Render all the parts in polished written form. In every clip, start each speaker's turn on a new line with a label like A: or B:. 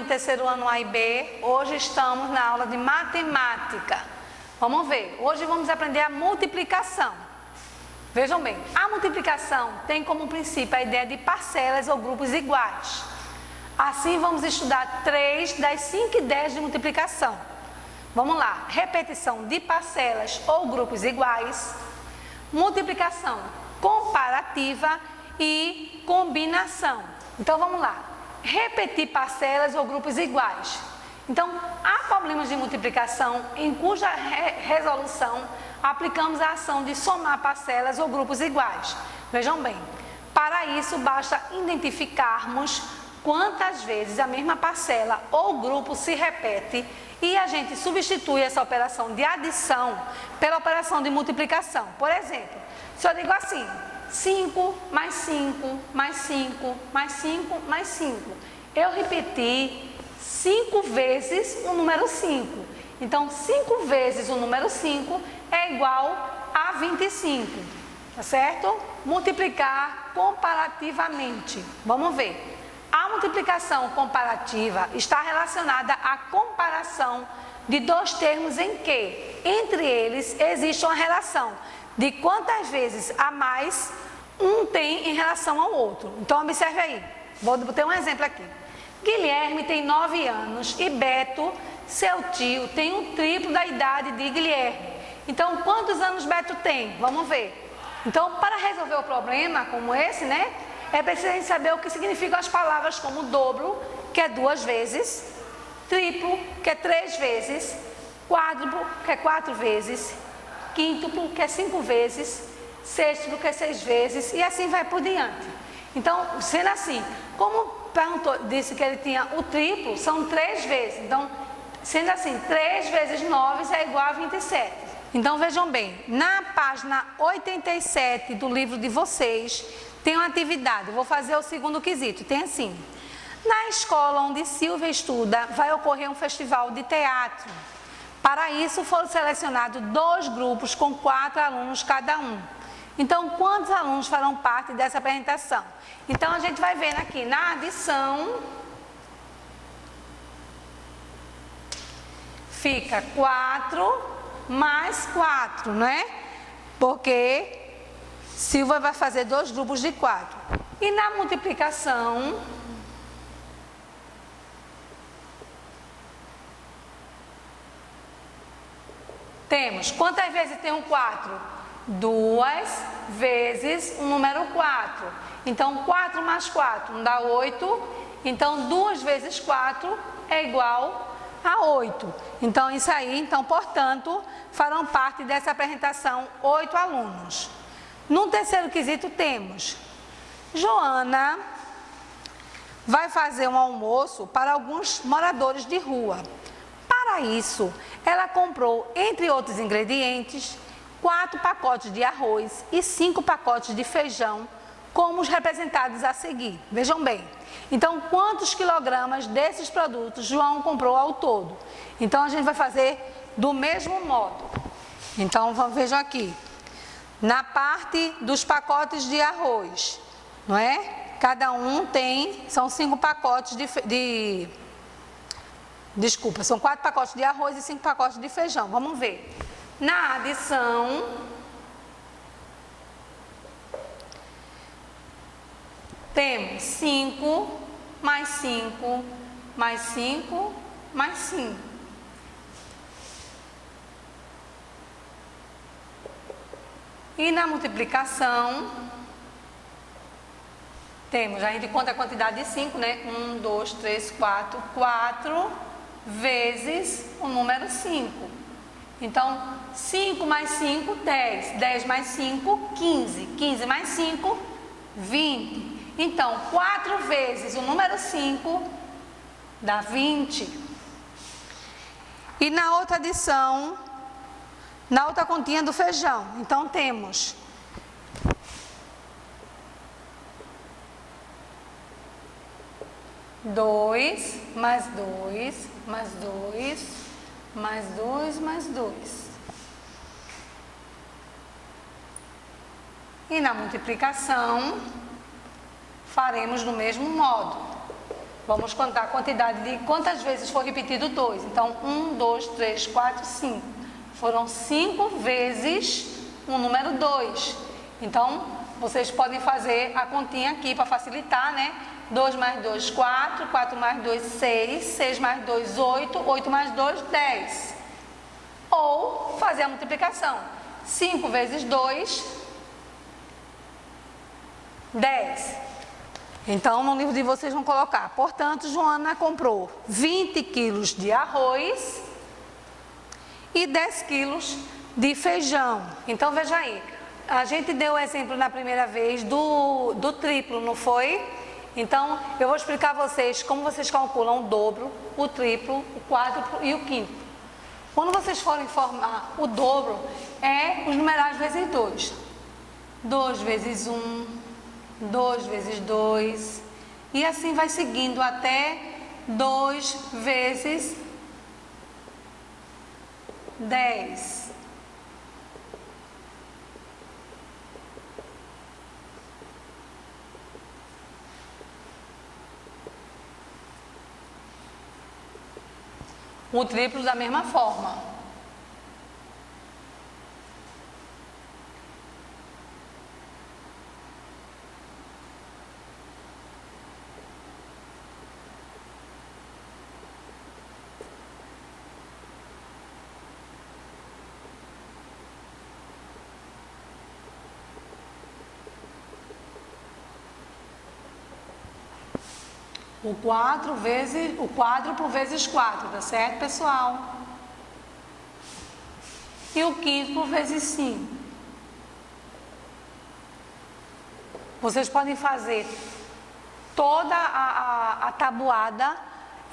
A: terceiro ano A e B, hoje estamos na aula de matemática. Vamos ver, hoje vamos aprender a multiplicação. Vejam bem, a multiplicação tem como princípio a ideia de parcelas ou grupos iguais. Assim vamos estudar 3 das 5 ideias de multiplicação. Vamos lá, repetição de parcelas ou grupos iguais, multiplicação comparativa e combinação. Então vamos lá, repetir parcelas ou grupos iguais. Então há problemas de multiplicação em cuja resolução aplicamos a ação de somar parcelas ou grupos iguais. Vejam bem, para isso basta identificarmos quantas vezes a mesma parcela ou grupo se repete e a gente substitui essa operação de adição pela operação de multiplicação. Por exemplo, se eu digo assim, 5 mais 5 mais 5 mais 5 mais 5, eu repeti 5 vezes o número 5. Então, 5 vezes o número 5 é igual a 25, tá certo? Multiplicar comparativamente. Vamos ver. A multiplicação comparativa está relacionada à comparação de dois termos em que, entre eles, existe uma relação de quantas vezes a mais um tem em relação ao outro. Então, observe aí. Vou ter um exemplo aqui. Guilherme tem 9 anos e Beto, seu tio, tem o triplo da idade de Guilherme. Então, quantos anos Beto tem? Vamos ver. Então, para resolver o problema como esse, né? É preciso saber o que significam as palavras como dobro, que é 2 vezes, triplo, que é 3 vezes, quádruplo, que é 4 vezes, quíntuplo, que é 5 vezes, sextuplo, que é 6 vezes, e assim vai por diante. Então, sendo assim, como disse que ele tinha o triplo, são 3 vezes. Então, sendo assim, 3 vezes 9 é igual a 27. Então, vejam bem, na página 87 do livro de vocês, tem uma atividade. Vou fazer o segundo quesito. Tem assim: na escola onde Silvia estuda, vai ocorrer um festival de teatro. Para isso, foram selecionados 2 grupos com 4 alunos cada um. Então, quantos alunos farão parte dessa apresentação? Então, a gente vai vendo aqui na adição, fica 4 mais 4, não é? Porque Silvia vai fazer 2 grupos de 4. E na multiplicação, temos, quantas vezes tem um 4? 2 vezes o número 4. Então, 4 mais 4 não dá 8. Então, 2 vezes 4 é igual a 8. Então, isso aí, então, portanto, farão parte dessa apresentação 8 alunos. No terceiro quesito temos, Joana vai fazer um almoço para alguns moradores de rua. Para isso, ela comprou, entre outros ingredientes, 4 pacotes de arroz e 5 pacotes de feijão, como os representados a seguir. Vejam bem. Então, quantos quilogramas desses produtos João comprou ao todo? Então, a gente vai fazer do mesmo modo. Então, vejam aqui. Na parte dos pacotes de arroz, não é? Cada um tem, são 5 pacotes desculpa, são 4 pacotes de arroz e 5 pacotes de feijão. Vamos ver. Na adição, temos 5 mais 5 mais 5 mais 5. E na multiplicação, temos, a gente conta a quantidade de 5, né? 1, 2, 3, 4, 4 vezes o número 5. Então, 5 mais 5, 10. 10 mais 5, 15. 15 mais 5, 20. Então, 4 vezes o número 5 dá 20. E na outra adição, na outra continha do feijão, então temos 2 mais 2 mais 2 mais 2 mais 2. E na multiplicação, faremos do mesmo modo. Vamos contar a quantidade de quantas vezes foi repetido 2. Então, 1, 2, 3, 4, 5. Foram 5 vezes o número 2. Então, vocês podem fazer a continha aqui para facilitar, né? 2 mais 2, 4. 4 mais 2, 6. 6 mais 2, 8. 8 mais 2, 10. Ou fazer a multiplicação. 5 vezes 2, 10. Então, no livro de vocês vão colocar, portanto, Joana comprou 20 quilos de arroz e 10 quilos de feijão. Então, veja aí, a gente deu o exemplo na primeira vez do triplo, não foi? Então, eu vou explicar a vocês como vocês calculam o dobro, o triplo, o quádruplo e o quíntuplo. Quando vocês forem formar o dobro, é os numerais vezes 2. 2 vezes 1... 2 vezes 2, e assim vai seguindo até 2 vezes 10. O triplo da mesma forma. O quádruplo vezes 4, tá certo, pessoal? E o quíntuplo vezes 5. Vocês podem fazer toda a tabuada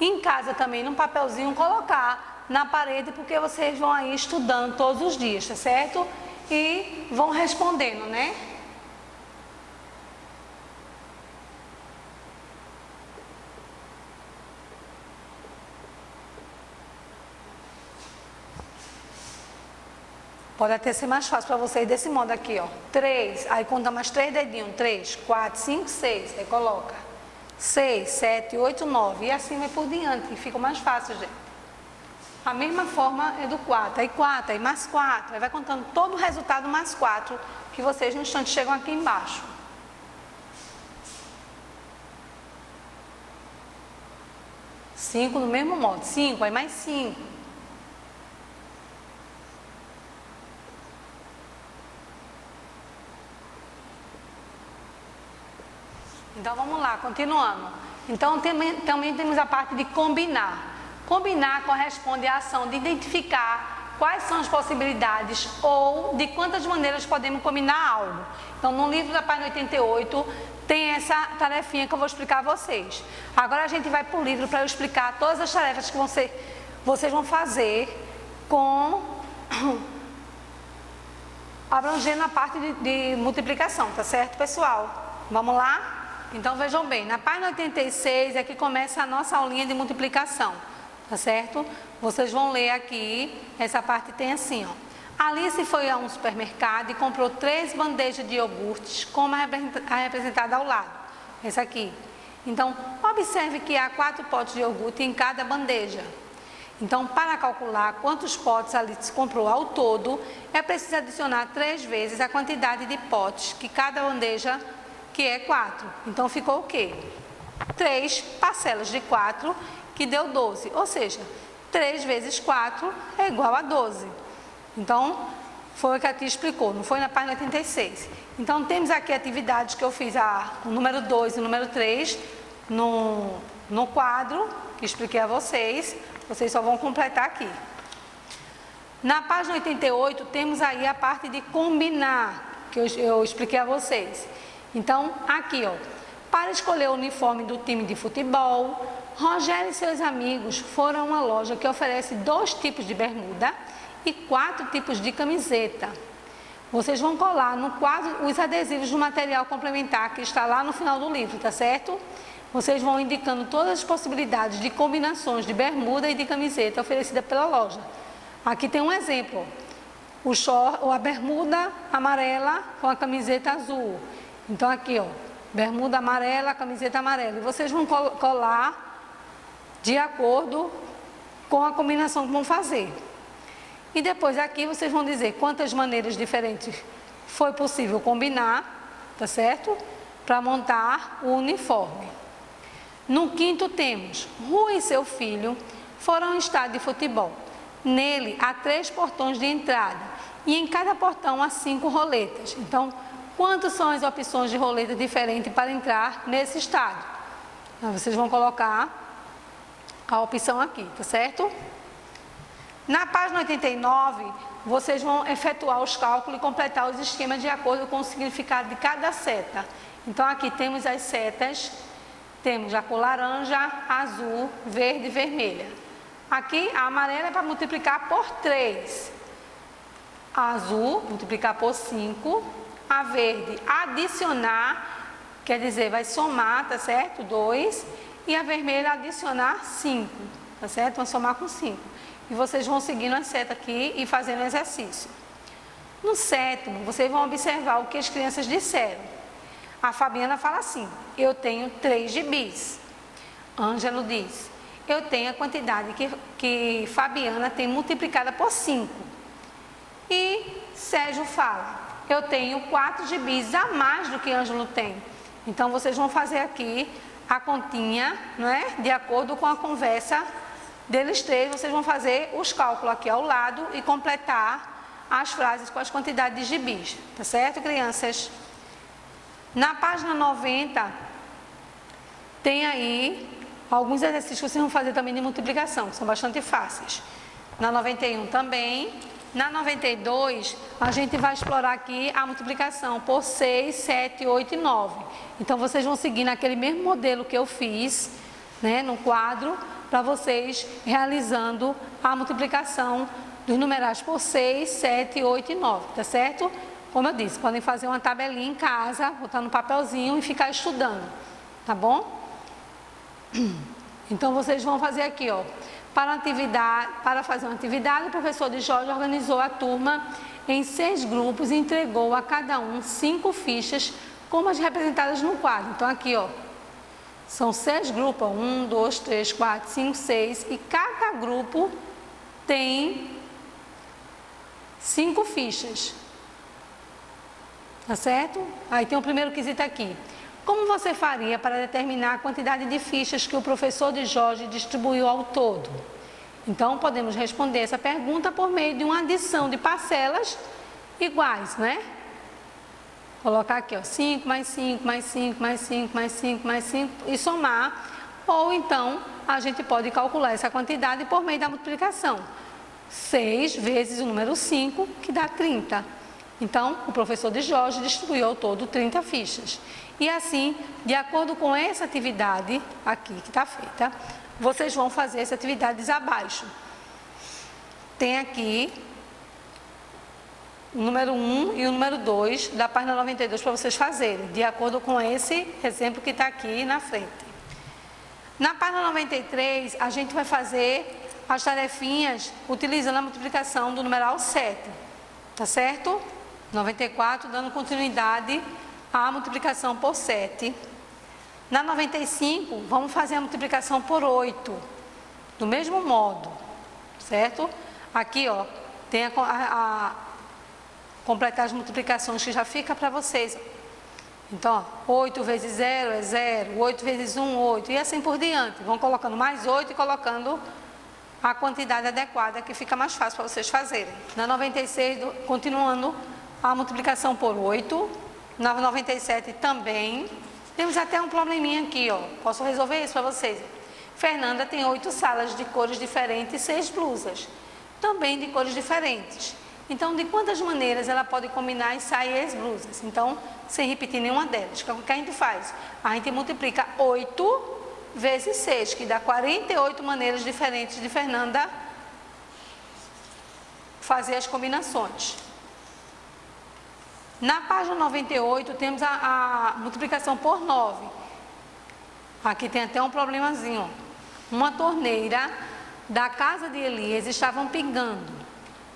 A: em casa também, num papelzinho, colocar na parede, porque vocês vão aí estudando todos os dias, tá certo? E vão respondendo, né? Pode até ser mais fácil para vocês desse modo aqui, ó. 3, aí conta mais 3 dedinhos. 3, 4, 5, 6. Aí coloca 6, 7, 8, 9. E assim vai por diante. E fica mais fácil, gente. A mesma forma é do 4. Aí 4, aí mais 4. Aí vai contando todo o resultado mais 4. Que vocês no instante chegam aqui embaixo. 5 do mesmo modo. 5, aí mais 5. Então, vamos lá, continuando. Então, também temos a parte de combinar. Combinar corresponde à ação de identificar quais são as possibilidades ou de quantas maneiras podemos combinar algo. Então, no livro da página 88, tem essa tarefinha que eu vou explicar a vocês. Agora, a gente vai para o livro para eu explicar todas as tarefas que vocês vão fazer com... abrangendo a parte de multiplicação, tá certo, pessoal? Vamos lá? Então, vejam bem, na página 86 é que começa a nossa aulinha de multiplicação, tá certo? Vocês vão ler aqui, essa parte tem assim, ó. Alice foi a um supermercado e comprou 3 bandejas de iogurtes, como a representada ao lado, essa aqui. Então, observe que há 4 potes de iogurte em cada bandeja. Então, para calcular quantos potes Alice comprou ao todo, é preciso adicionar 3 vezes a quantidade de potes que cada bandeja, que é 4. Então, ficou o quê? 3 parcelas de 4, que deu 12. Ou seja, 3 vezes 4 é igual a 12. Então, foi o que a tia explicou, não foi na página 86. Então, temos aqui atividades que eu fiz, o número 2 e o número 3, no quadro, que expliquei a vocês. Vocês só vão completar aqui. Na página 88, temos aí a parte de combinar, que eu expliquei a vocês. Então, aqui, ó, para escolher o uniforme do time de futebol, Rogério e seus amigos foram a uma loja que oferece 2 tipos de bermuda e 4 tipos de camiseta. Vocês vão colar no quadro os adesivos do material complementar que está lá no final do livro, tá certo? Vocês vão indicando todas as possibilidades de combinações de bermuda e de camiseta oferecida pela loja. Aqui tem um exemplo, a bermuda amarela com a camiseta azul. Então aqui, ó, bermuda amarela, camiseta amarela. E vocês vão colar de acordo com a combinação que vão fazer. E depois aqui vocês vão dizer quantas maneiras diferentes foi possível combinar, tá certo? Para montar o uniforme. No quinto temos, Rua e seu filho foram ao estádio de futebol. Nele há 3 portões de entrada e em cada portão há 5 roletas. Então, quantas são as opções de roleta diferentes para entrar nesse estádio? Então, vocês vão colocar a opção aqui, tá certo? Na página 89, vocês vão efetuar os cálculos e completar os esquemas de acordo com o significado de cada seta. Então, aqui temos as setas, temos a cor laranja, azul, verde e vermelha. Aqui, a amarela é para multiplicar por 3. A azul, multiplicar por 5. A verde, adicionar, quer dizer, vai somar, tá certo? 2. E a vermelha, adicionar 5, tá certo? Vão somar com 5. E vocês vão seguindo a seta aqui e fazendo o exercício. No sétimo, vocês vão observar o que as crianças disseram. A Fabiana fala assim, eu tenho 3 gibis. Ângelo diz, eu tenho a quantidade que Fabiana tem multiplicada por 5. E Sérgio fala, eu tenho 4 gibis a mais do que Ângelo tem. Então, vocês vão fazer aqui a continha, não é? De acordo com a conversa deles 3, vocês vão fazer os cálculos aqui ao lado e completar as frases com as quantidades de gibis. Tá certo, crianças? Na página 90, tem aí alguns exercícios que vocês vão fazer também de multiplicação, que são bastante fáceis. Na 91 também. Na 92, a gente vai explorar aqui a multiplicação por 6, 7, 8 e 9. Então, vocês vão seguir naquele mesmo modelo que eu fiz, né, no quadro, para vocês realizando a multiplicação dos numerais por 6, 7, 8 e 9, tá certo? Como eu disse, podem fazer uma tabelinha em casa, botar no papelzinho e ficar estudando, tá bom? Então, vocês vão fazer aqui, ó. Para fazer uma atividade, o professor de Jorge organizou a turma em 6 grupos e entregou a cada um 5 fichas, como as representadas no quadro. Então, aqui, ó, são 6 grupos, 1, 2, 3, 4, 5, 6, e cada grupo tem 5 fichas. Tá certo? Aí tem o primeiro quesito aqui. Como você faria para determinar a quantidade de fichas que o professor de Jorge distribuiu ao todo? Então, podemos responder essa pergunta por meio de uma adição de parcelas iguais, né? Colocar aqui, ó, 5 mais 5, mais 5, mais 5, mais 5, mais 5 e somar. Ou então, a gente pode calcular essa quantidade por meio da multiplicação. 6 vezes o número 5, que dá 30. Então, o professor de Jorge distribuiu ao todo 30 fichas. E assim, de acordo com essa atividade aqui que está feita, vocês vão fazer essas atividades abaixo. Tem aqui o número 1 e o número 2 da página 92 para vocês fazerem, de acordo com esse exemplo que está aqui na frente. Na página 93, a gente vai fazer as tarefinhas utilizando a multiplicação do numeral 7, tá certo? 94, dando continuidade à multiplicação por 7. Na 95, vamos fazer a multiplicação por 8, do mesmo modo, certo? Aqui, ó, tem a completar as multiplicações que já fica para vocês. Então, ó, 8 vezes 0 é 0, 8 vezes 1, 8, e assim por diante. Vão colocando mais 8 e colocando a quantidade adequada, que fica mais fácil para vocês fazerem. Na 96, continuando a multiplicação por 8. Na 97 também. Temos até um probleminha aqui, ó. Posso resolver isso para vocês. Fernanda tem 8 salas de cores diferentes e 6 blusas, também de cores diferentes. Então, de quantas maneiras ela pode combinar as saias e as blusas? Então, sem repetir nenhuma delas. O que a gente faz? A gente multiplica 8 vezes 6, que dá 48 maneiras diferentes de Fernanda fazer as combinações. Na página 98, temos a multiplicação por 9. Aqui tem até um problemazinho. Uma torneira da casa de Elias estava pingando.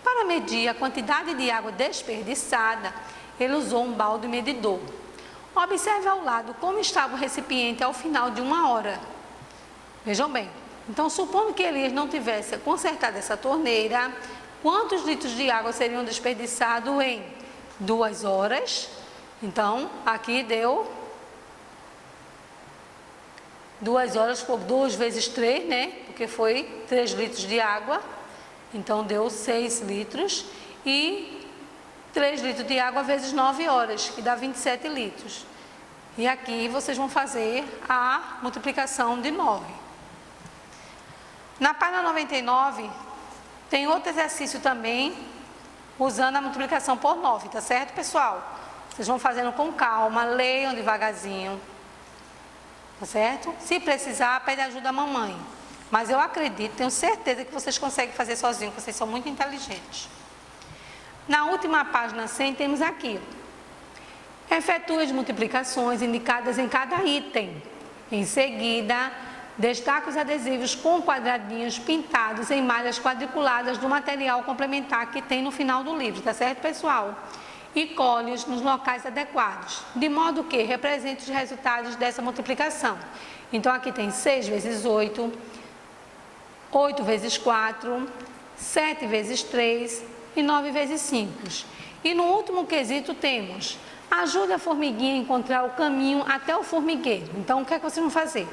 A: Para medir a quantidade de água desperdiçada, ele usou um balde medidor. Observe ao lado como estava o recipiente ao final de 1 hora. Vejam bem, Então, supondo que Elias não tivesse consertado essa torneira, quantos litros de água seriam desperdiçados em 2 horas? Então, aqui deu 2 horas por 2 vezes 3, né? Porque foi 3 litros de água. Então, deu 6 litros. E 3 litros de água vezes 9 horas, que dá 27 litros. E aqui vocês vão fazer a multiplicação de 9. Na página 99, tem outro exercício também, usando a multiplicação por 9, tá certo, pessoal? Vocês vão fazendo com calma, leiam devagarzinho, tá certo? Se precisar, pede ajuda à mamãe. Mas eu acredito, tenho certeza que vocês conseguem fazer sozinhos, vocês são muito inteligentes. Na última página 100, temos aqui: efetue as multiplicações indicadas em cada item. Em seguida, destaque os adesivos com quadradinhos pintados em malhas quadriculadas do material complementar que tem no final do livro, tá certo, pessoal? E colhe-os nos locais adequados, de modo que represente os resultados dessa multiplicação. Então, aqui tem 6 vezes 8, 8 vezes 4, 7 vezes 3 e 9 vezes 5. E no último quesito temos: ajude a formiguinha a encontrar o caminho até o formigueiro. Então, o que é que vocês vão fazer?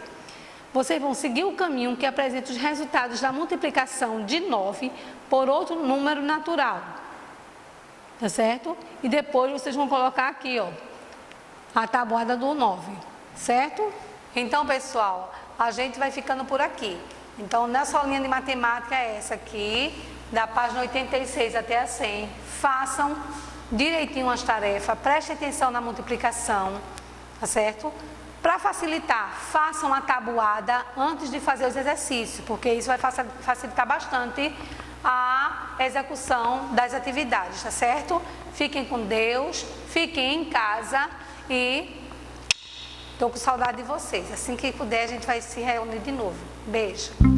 A: Vocês vão seguir o caminho que apresenta os resultados da multiplicação de 9 por outro número natural. Tá certo? E depois vocês vão colocar aqui, ó, a tabuada do 9. Certo? Então, pessoal, a gente vai ficando por aqui. Então, nossa aulinha de matemática é essa aqui, da página 86 até a 100. Façam direitinho as tarefas, prestem atenção na multiplicação, tá certo? Para facilitar, façam a tabuada antes de fazer os exercícios, porque isso vai facilitar bastante a execução das atividades, tá certo? Fiquem com Deus, fiquem em casa e estou com saudade de vocês. Assim que puder, a gente vai se reunir de novo. Beijo.